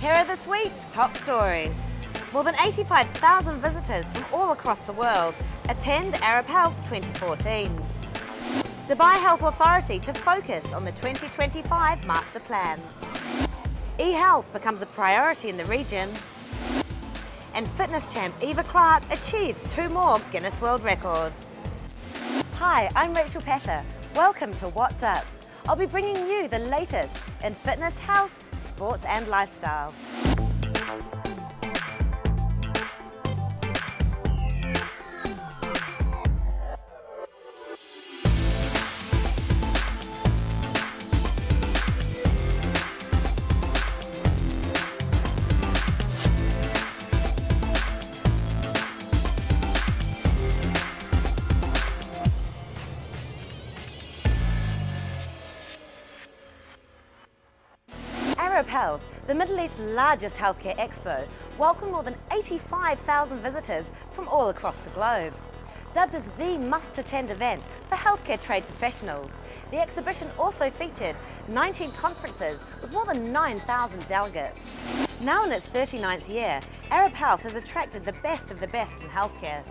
Here are this week's top stories. More than 85,000 visitors from all across the world attend Arab Health 2014. Dubai Health Authority to focus on the 2025 master plan. E-health becomes a priority in the region. And fitness champ Eva Clarke achieves 2 more Guinness World Records. Hi, I'm Rachel Patter. Welcome to What's Up. I'll be bringing you the latest in fitness, health, sports and lifestyle. Arab Health, the Middle East's largest healthcare expo, welcomed more than 85,000 visitors from all across the globe. Dubbed as the must-attend event for healthcare trade professionals, the exhibition also featured 19 conferences with more than 9,000 delegates. Now in its 39th year, Arab Health has attracted the best of the best in healthcare.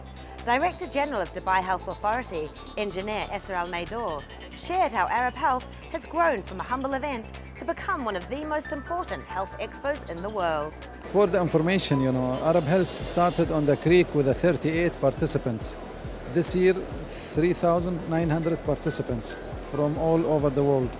Director General of Dubai Health Authority, Engineer Esser Al-Maidor, shared how Arab Health has grown from a humble event to become one of the most important health expos in the world. For the information, Arab Health started on the creek with 38 participants. This year, 3,900 participants from all over the world.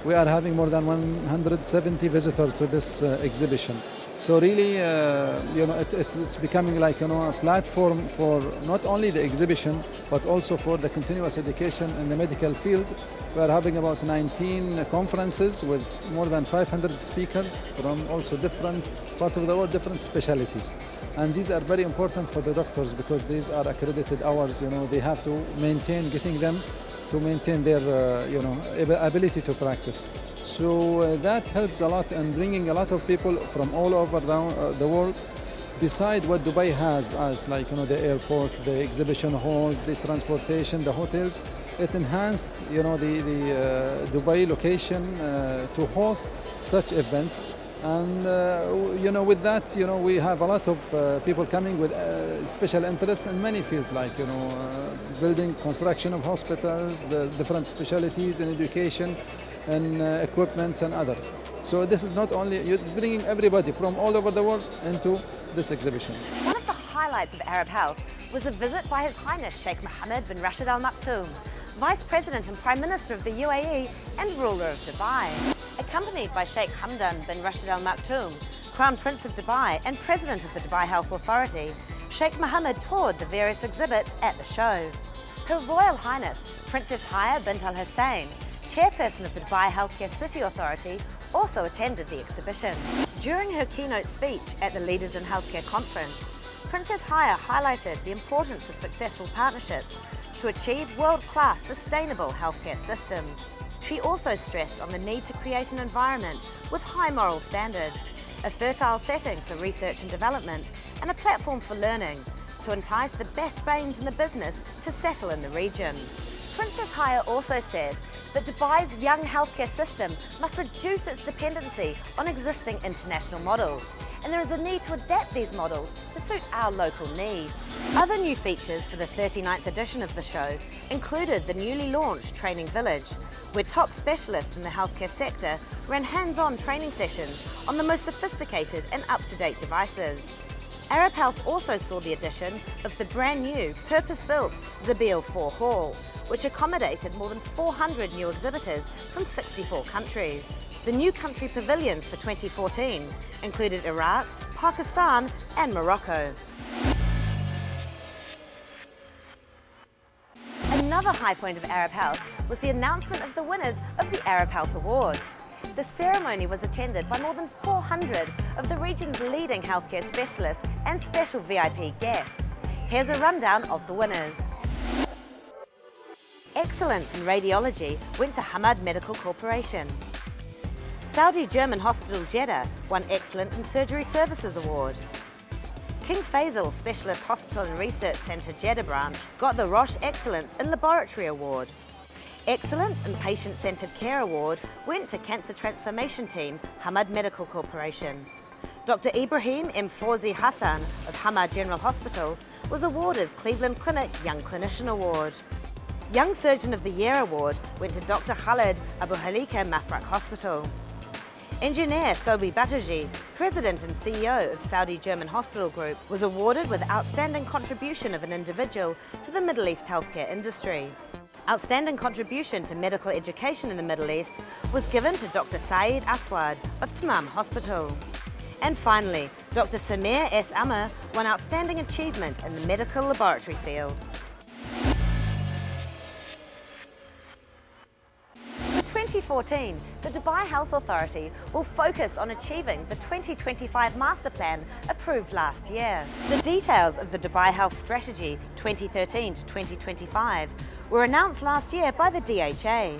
We are having more than 170 visitors to this exhibition. So really, it's becoming like a platform for not only the exhibition, but also for the continuous education in the medical field. We are having about 19 conferences with more than 500 speakers from also different parts of the world, different specialties. And these are very important for the doctors because these are accredited hours. They have to maintain getting them to maintain their ability to practice. So that helps a lot in bringing a lot of people from all over the world. Beside what Dubai has as the airport, the exhibition halls, the transportation, the hotels, it enhanced the Dubai location to host such events. And with that, we have a lot of people coming with special interests in many fields, like building, construction of hospitals, the different specialties in education, and equipments and others. So this is not only, it's bringing everybody from all over the world into this exhibition. One of the highlights of Arab Health was a visit by His Highness Sheikh Mohammed bin Rashid Al Maktoum, Vice President and Prime Minister of the UAE and ruler of Dubai. Accompanied by Sheikh Hamdan bin Rashid Al Maktoum, Crown Prince of Dubai and President of the Dubai Health Authority, Sheikh Mohammed toured the various exhibits at the show. Her Royal Highness Princess Haya bint Al Hussein, Chairperson of the Dubai Healthcare City Authority, also attended the exhibition. During her keynote speech at the Leaders in Healthcare Conference, Princess Haya highlighted the importance of successful partnerships to achieve world-class sustainable healthcare systems. She also stressed on the need to create an environment with high moral standards, a fertile setting for research and development, and a platform for learning to entice the best brains in the business to settle in the region. Princess Haya also said that Dubai's young healthcare system must reduce its dependency on existing international models, and there is a need to adapt these models to suit our local needs. Other new features for the 39th edition of the show included the newly launched Training Village, where top specialists in the healthcare sector ran hands-on training sessions on the most sophisticated and up-to-date devices. Arab Health also saw the addition of the brand new, purpose-built Zabil 4 Hall, which accommodated more than 400 new exhibitors from 64 countries. The new country pavilions for 2014 included Iraq, Pakistan and Morocco. Another high point of Arab Health was the announcement of the winners of the Arab Health Awards. The ceremony was attended by more than 400 of the region's leading healthcare specialists and special VIP guests. Here's a rundown of the winners. Excellence in Radiology went to Hamad Medical Corporation. Saudi German Hospital Jeddah won Excellent in Surgery Services Award. King Faisal Specialist Hospital and Research Centre Jeddah branch got the Roche Excellence in Laboratory Award. Excellence in Patient-Centred Care Award went to Cancer Transformation Team, Hamad Medical Corporation. Dr. Ibrahim M. Fawzi Hassan of Hamad General Hospital was awarded Cleveland Clinic Young Clinician Award. Young Surgeon of the Year Award went to Dr. Khalid Abu Halika Mafraq Hospital. Engineer Sobi Bataji, President and CEO of Saudi German Hospital Group, was awarded with Outstanding Contribution of an Individual to the Middle East healthcare industry. Outstanding contribution to medical education in the Middle East was given to Dr. Saeed Aswad of Tamam Hospital. And finally, Dr. Samir S. Amr won Outstanding Achievement in the Medical Laboratory field. For 2014, the Dubai Health Authority will focus on achieving the 2025 Master Plan approved last year. The details of the Dubai Health Strategy 2013 to 2025 were announced last year by the DHA.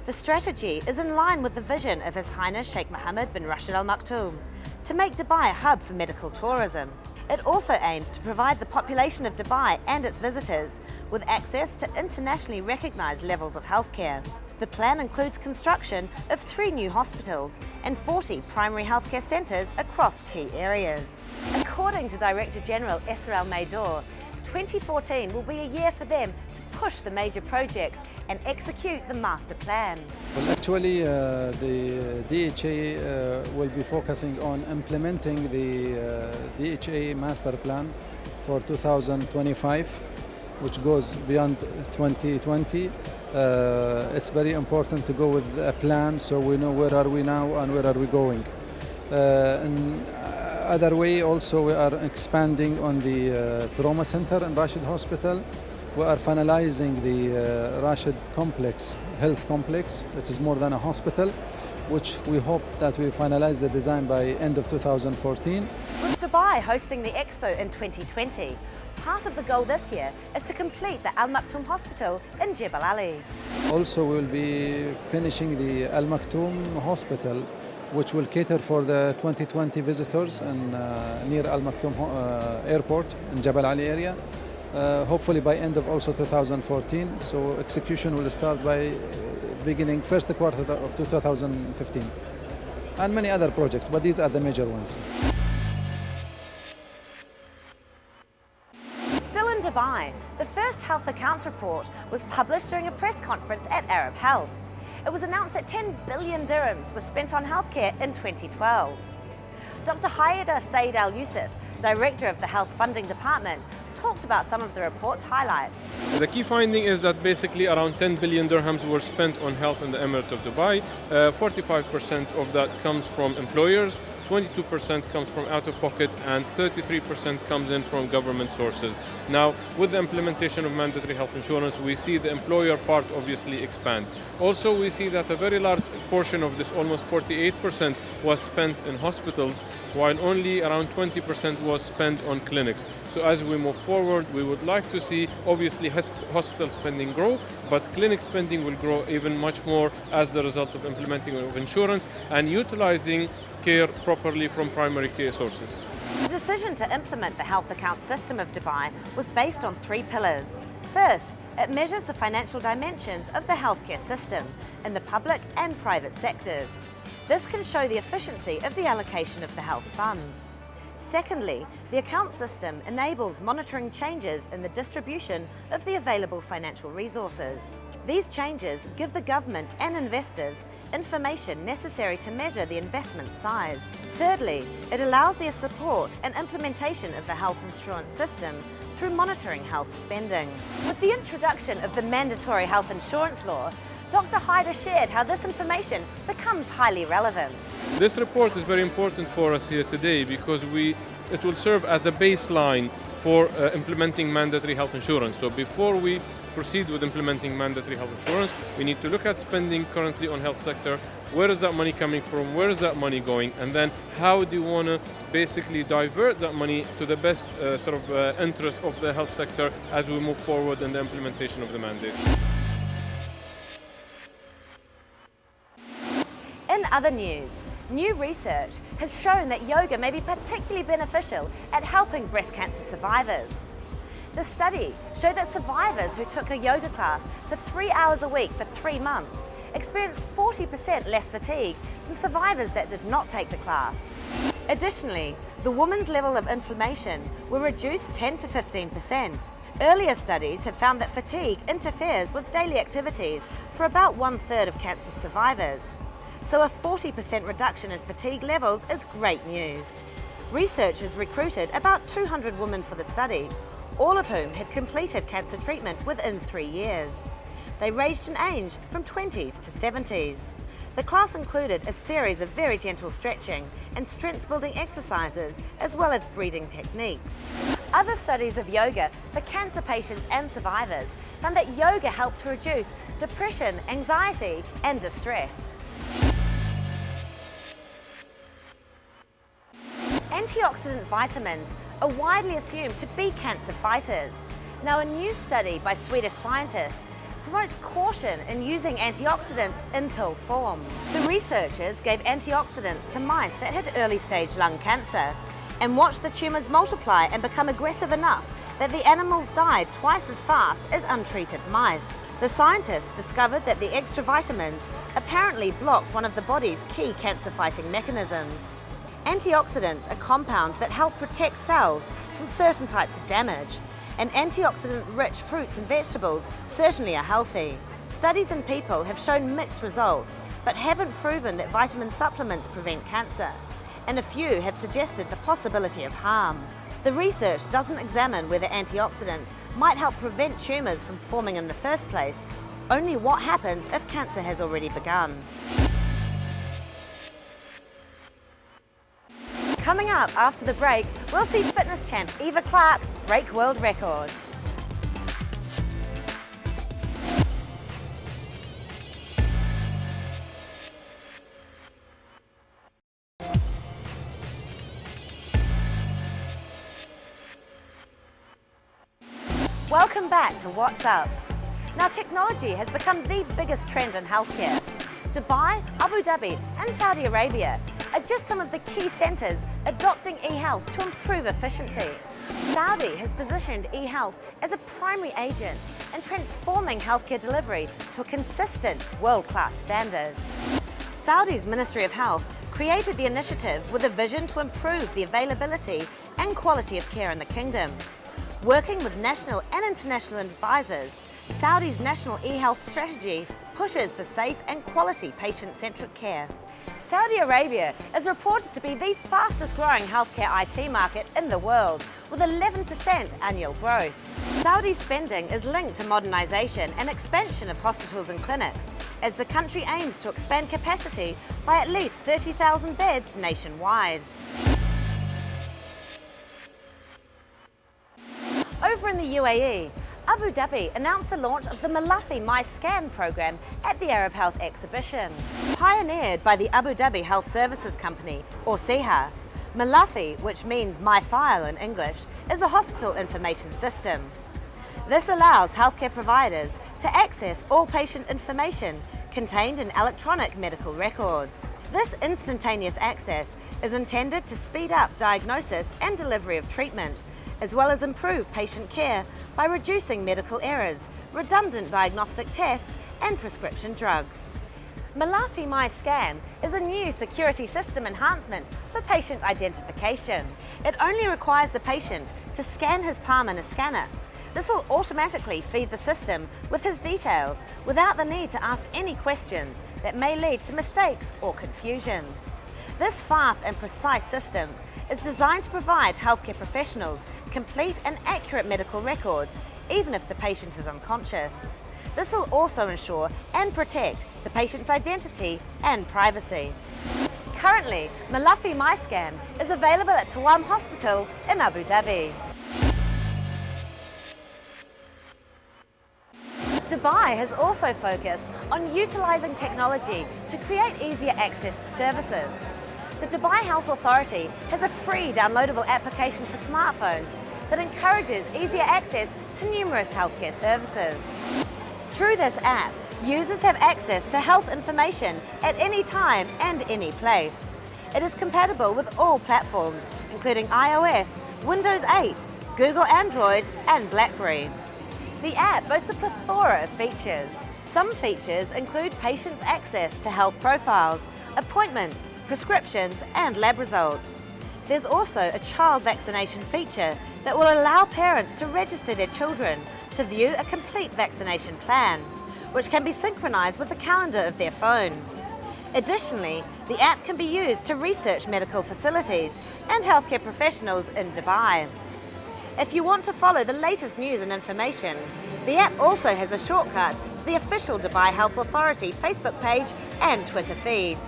The strategy is in line with the vision of His Highness Sheikh Mohammed bin Rashid Al Maktoum to make Dubai a hub for medical tourism. It also aims to provide the population of Dubai and its visitors with access to internationally recognised levels of healthcare. The plan includes construction of 3 new hospitals and 40 primary healthcare centres across key areas. According to Director General Esser Al Maidor, 2014 will be a year for them to push the major projects and execute the master plan. Well, actually, the DHA will be focusing on implementing the DHA master plan for 2025, which goes beyond 2020. It's very important to go with a plan so we know where are we now and where are we going. In other way, also we are expanding on the trauma center in Rashid Hospital. We are finalizing the Rashid complex, health complex. It is more than a hospital, which we hope that we finalize the design by end of 2014. With Dubai hosting the Expo in 2020, part of the goal this year is to complete the Al Maktoum Hospital in Jebel Ali. Also, we will be finishing the Al Maktoum Hospital, which will cater for the 2020 visitors in, near Al Maktoum Airport in Jebel Ali area. Hopefully by end of also 2014, so execution will start by beginning first quarter of 2015, and many other projects, but these are the major ones. Still in Dubai, the first health accounts report was published during a press conference at Arab Health. It was announced that 10 billion dirhams was spent on healthcare in 2012. Dr. Haida Said Al Yusuf, Director of the Health Funding Department, talked about some of the report's highlights. The key finding is that basically around 10 billion dirhams were spent on health in the Emirate of Dubai. 45% of that comes from employers, 22% comes from out-of-pocket, and 33% comes in from government sources. Now, with the implementation of mandatory health insurance, we see the employer part obviously expand. Also, we see that a very large portion of this, almost 48%, was spent in hospitals, while only around 20% was spent on clinics. So as we move forward, we would like to see, obviously, hospital spending grow, but clinic spending will grow even much more as a result of implementing of insurance and utilizing care properly from primary care sources. The decision to implement the health account system of Dubai was based on 3 pillars. First, it measures the financial dimensions of the healthcare system in the public and private sectors. This can show the efficiency of the allocation of the health funds. Secondly, the account system enables monitoring changes in the distribution of the available financial resources. These changes give the government and investors information necessary to measure the investment size. Thirdly, it allows the support and implementation of the health insurance system through monitoring health spending. With the introduction of the mandatory health insurance law, Dr. Haida shared how this information becomes highly relevant. This report is very important for us here today because it will serve as a baseline for implementing mandatory health insurance. So before we proceed with implementing mandatory health insurance, we need to look at spending currently on health sector. Where is that money coming from? Where is that money going? And then how do you want to basically divert that money to the best interest of the health sector as we move forward in the implementation of the mandate? In other news, new research has shown that yoga may be particularly beneficial at helping breast cancer survivors. The study showed that survivors who took a yoga class for 3 hours a week for 3 months experienced 40% less fatigue than survivors that did not take the class. Additionally, the woman's level of inflammation will reduce 10 to 15%. Earlier studies have found that fatigue interferes with daily activities for about 1/3 of cancer survivors. So a 40% reduction in fatigue levels is great news. Researchers recruited about 200 women for the study, all of whom had completed cancer treatment within 3 years. They ranged in age from 20s to 70s. The class included a series of very gentle stretching and strength-building exercises, as well as breathing techniques. Other studies of yoga for cancer patients and survivors found that yoga helped to reduce depression, anxiety, and distress. Antioxidant vitamins are widely assumed to be cancer fighters. Now, a new study by Swedish scientists promotes caution in using antioxidants in pill form. The researchers gave antioxidants to mice that had early-stage lung cancer and watched the tumours multiply and become aggressive enough that the animals died twice as fast as untreated mice. The scientists discovered that the extra vitamins apparently blocked one of the body's key cancer-fighting mechanisms. Antioxidants are compounds that help protect cells from certain types of damage, and antioxidant-rich fruits and vegetables certainly are healthy. Studies in people have shown mixed results, but haven't proven that vitamin supplements prevent cancer, and a few have suggested the possibility of harm. The research doesn't examine whether antioxidants might help prevent tumours from forming in the first place, only what happens if cancer has already begun. Coming up after the break, we'll see fitness champ Eva Clarke break world records. Welcome back to What's Up. Now, technology has become the biggest trend in healthcare. Dubai, Abu Dhabi and Saudi Arabia are just some of the key centres adopting e-health to improve efficiency. Saudi has positioned e-health as a primary agent in transforming healthcare delivery to a consistent world-class standard. Saudi's Ministry of Health created the initiative with a vision to improve the availability and quality of care in the kingdom. Working with national and international advisors, Saudi's national e-health strategy pushes for safe and quality patient-centric care. Saudi Arabia is reported to be the fastest growing healthcare IT market in the world, with 11% annual growth. Saudi spending is linked to modernisation and expansion of hospitals and clinics, as the country aims to expand capacity by at least 30,000 beds nationwide. Over in the UAE, Abu Dhabi announced the launch of the Malaffi My Scan program at the Arab Health Exhibition. Pioneered by the Abu Dhabi Health Services Company, or SEHA, Malaffi, which means My File in English, is a hospital information system. This allows healthcare providers to access all patient information contained in electronic medical records. This instantaneous access is intended to speed up diagnosis and delivery of treatment, as well as improve patient care by reducing medical errors, redundant diagnostic tests, and prescription drugs. Malaffi My Scan is a new security system enhancement for patient identification. It only requires the patient to scan his palm in a scanner. This will automatically feed the system with his details without the need to ask any questions that may lead to mistakes or confusion. This fast and precise system is designed to provide healthcare professionals complete and accurate medical records, even if the patient is unconscious. This will also ensure and protect the patient's identity and privacy. Currently, Malaffi My Scan is available at Tawam Hospital in Abu Dhabi. Dubai has also focused on utilising technology to create easier access to services. The Dubai Health Authority has a free downloadable application for smartphones that encourages easier access to numerous healthcare services. Through this app, users have access to health information at any time and any place. It is compatible with all platforms, including iOS, Windows 8, Google Android, and BlackBerry. The app boasts a plethora of features. Some features include patients' access to health profiles, appointments, prescriptions, and lab results. There's also a child vaccination feature that will allow parents to register their children to view a complete vaccination plan, which can be synchronized with the calendar of their phone. Additionally, the app can be used to research medical facilities and healthcare professionals in Dubai. If you want to follow the latest news and information, the app also has a shortcut to the official Dubai Health Authority Facebook page and Twitter feeds.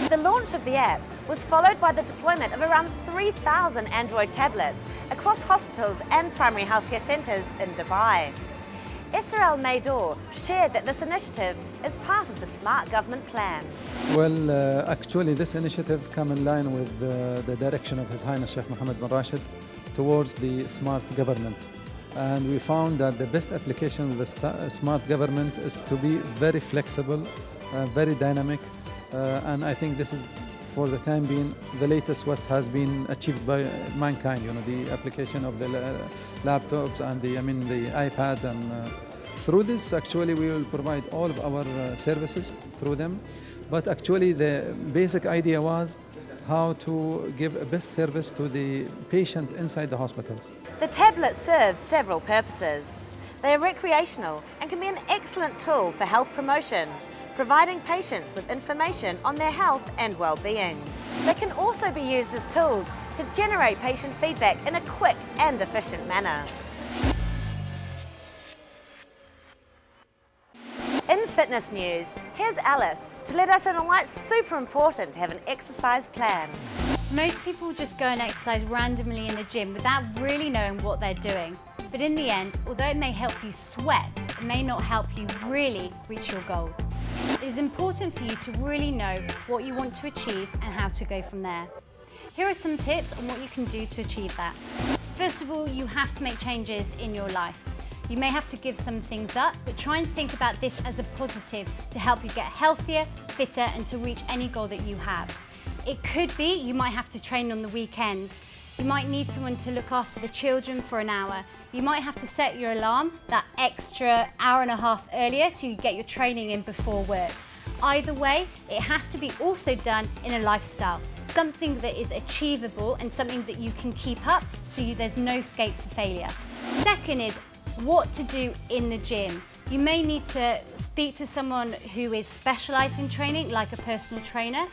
The launch of the app was followed by the deployment of around 3,000 Android tablets across hospitals and primary healthcare centres in Dubai. Israel Maydor shared that this initiative is part of the Smart Government Plan. Well, actually this initiative came in line with the direction of His Highness Sheikh Mohammed bin Rashid towards the smart government. And we found that the best application of the smart government is to be very flexible, very dynamic, and I think this is, for the time being, the latest what has been achieved by mankind. You know, the application of the laptops and the iPads, and through this actually we will provide all of our services through them. But actually the basic idea was how to give a best service to the patient inside the hospitals. The tablet serves several purposes. They are recreational and can be an excellent tool for health promotion, providing patients with information on their health and well-being. They can also be used as tools to generate patient feedback in a quick and efficient manner. In fitness news, here's Alice to let us in on why it's super important to have an exercise plan. Most people just go and exercise randomly in the gym without really knowing what they're doing. But in the end, although it may help you sweat, it may not help you really reach your goals. It is important for you to really know what you want to achieve and how to go from there. Here are some tips on what you can do to achieve that. First of all, you have to make changes in your life. You may have to give some things up, but try and think about this as a positive to help you get healthier, fitter, and to reach any goal that you have. It could be you might have to train on the weekends. You might need someone to look after the children for an hour. You might have to set your alarm that extra hour and a half earlier so you get your training in before work. Either way, it has to be also done in a lifestyle, something that is achievable and something that you can keep up so there's no escape for failure. Second is what to do in the gym. You may need to speak to someone who is specialised in training, like a personal trainer.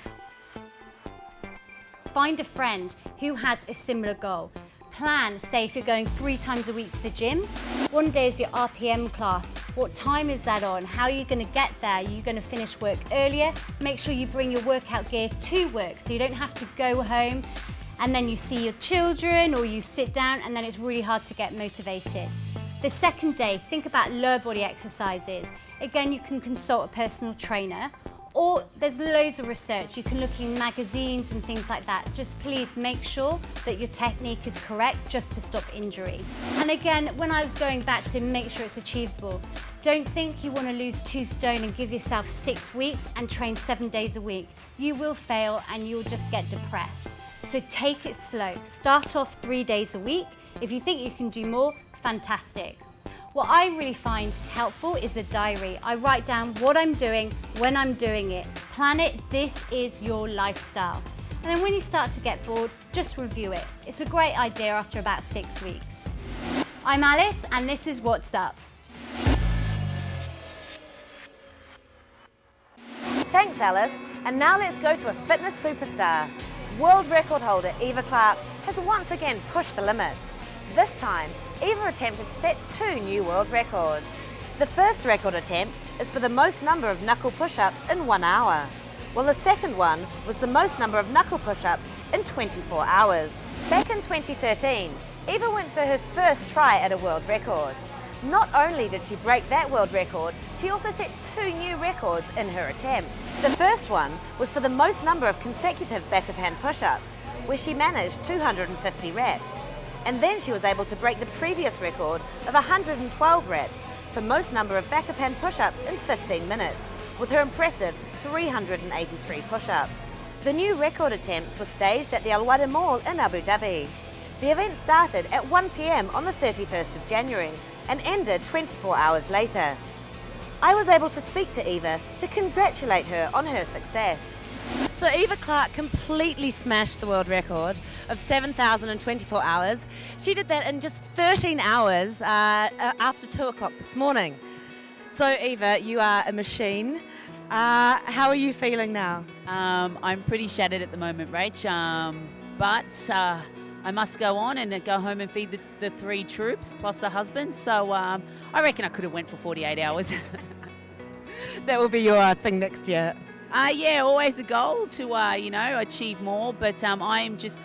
Find a friend who has a similar goal. Plan, say if you're going 3 times a week to the gym, one day is your RPM class. What time is that on? How are you going to get there? Are you going to finish work earlier? Make sure you bring your workout gear to work so you don't have to go home and then you see your children or you sit down and then it's really hard to get motivated. The second day, think about lower body exercises. Again, you can consult a personal trainer, or there's loads of research. You can look in magazines and things like that. Just please make sure that your technique is correct just to stop injury. And again, when I was going back to make sure it's achievable, don't think you want to lose 2 stone and give yourself 6 weeks and train 7 days a week. You will fail and you'll just get depressed. So take it slow. Start off 3 days a week. If you think you can do more, fantastic. What I really find helpful is a diary. I write down what I'm doing, when I'm doing it. Plan it, this is your lifestyle. And then when you start to get bored, just review it. It's a great idea after about 6 weeks. I'm Alice and this is What's Up. Thanks, Alice. And now let's go to a fitness superstar. World record holder Eva Clarke has once again pushed the limits. This time, Eva attempted to set 2 new world records. The first record attempt is for the most number of knuckle push-ups in 1 hour, while the second one was the most number of knuckle push-ups in 24 hours. Back in 2013, Eva went for her first try at a world record. Not only did she break that world record, she also set 2 new records in her attempt. The first one was for the most number of consecutive back-of-hand push-ups, where she managed 250 reps. And then she was able to break the previous record of 112 reps for most number of back-of-hand push-ups in 15 minutes, with her impressive 383 push-ups. The new record attempts were staged at the Al Wada Mall in Abu Dhabi. The event started at 1 p.m. on the 31st of January and ended 24 hours later. I was able to speak to Eva to congratulate her on her success. So Eva Clarke completely smashed the world record of 7,024 hours. She did that in just 13 hours after 2 o'clock this morning. So Eva, you are a machine. How are you feeling now? I'm pretty shattered at the moment, Rach, but I must go on and go home and feed the 3 troops plus the husband. So I reckon I could have went for 48 hours. That will be your thing next year. Yeah, always a goal to achieve more. But I'm just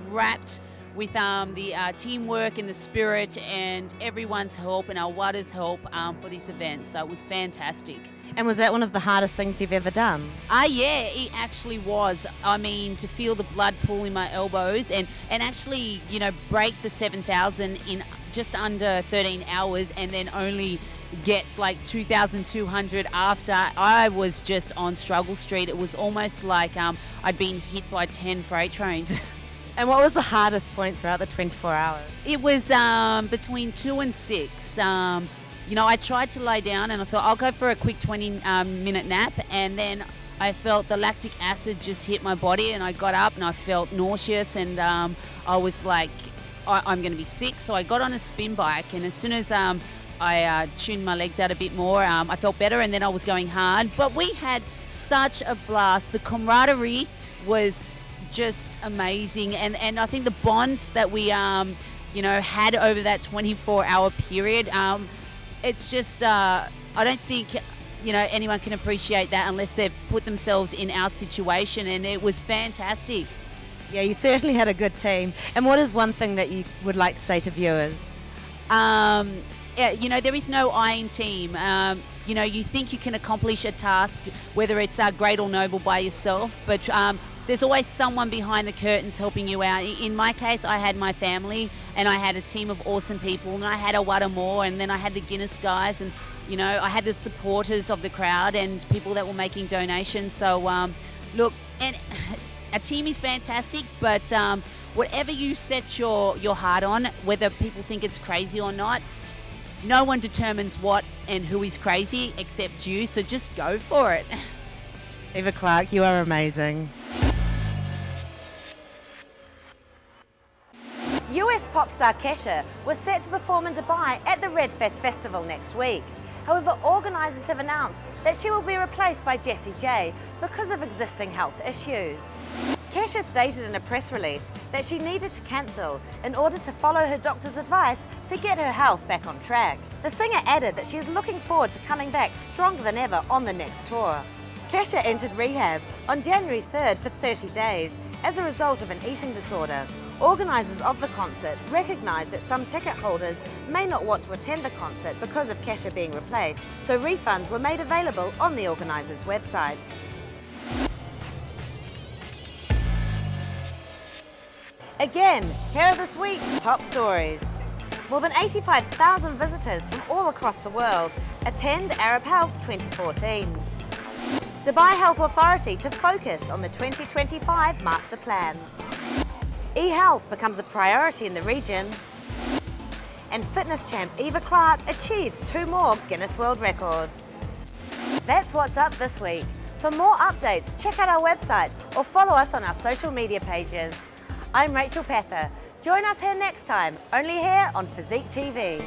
wrapped with the teamwork and the spirit and everyone's help and our Wada's help for this event. So it was fantastic. And was that one of the hardest things you've ever done? Yeah, it actually was. I mean, to feel the blood pool in my elbows and actually, break the 7,000 in just under 13 hours and then only get like 2,200 after. I was just on struggle street. It was almost like I'd been hit by 10 freight trains. And what was the hardest point throughout the 24 hours? It was between 2 and 6. I tried to lie down and I thought I'll go for a quick 20-minute nap, and then I felt the lactic acid just hit my body and I got up and I felt nauseous and I was like, I'm going to be sick. So I got on a spin bike, and as soon as I tuned my legs out a bit more, I felt better, and then I was going hard. But we had such a blast. The camaraderie was just amazing, and I think the bond that we had over that 24-hour period, it's just I don't think anyone can appreciate that unless they've put themselves in our situation, and it was fantastic. Yeah, you certainly had a good team. And what is one thing that you would like to say to viewers? There is no I in team. You think you can accomplish a task, whether it's great or noble by yourself, but there's always someone behind the curtains helping you out. In my case, I had my family, and I had a team of awesome people, and I had a Wada more, and then I had the Guinness guys, and I had the supporters of the crowd and people that were making donations. So look, and a team is fantastic, but whatever you set your heart on, whether people think it's crazy or not, no one determines what and who is crazy except you, so just go for it. Eva Clarke, you are amazing. US pop star Kesha was set to perform in Dubai at the Red Fest Festival next week. However, organisers have announced that she will be replaced by Jessie J because of existing health issues. Kesha stated in a press release that she needed to cancel in order to follow her doctor's advice to get her health back on track. The singer added that she is looking forward to coming back stronger than ever on the next tour. Kesha entered rehab on January 3rd for 30 days as a result of an eating disorder. Organisers of the concert recognise that some ticket holders may not want to attend the concert because of Kesha being replaced, so refunds were made available on the organisers' websites. Again, here are this week's top stories. More than 85,000 visitors from all across the world attend Arab Health 2014. Dubai Health Authority to focus on the 2025 master plan. E-health becomes a priority in the region. And fitness champ Eva Clarke achieves 2 more Guinness World Records. That's what's up this week. For more updates, check out our website or follow us on our social media pages. I'm Rachel Pather. Join us here next time, only here on Physique TV.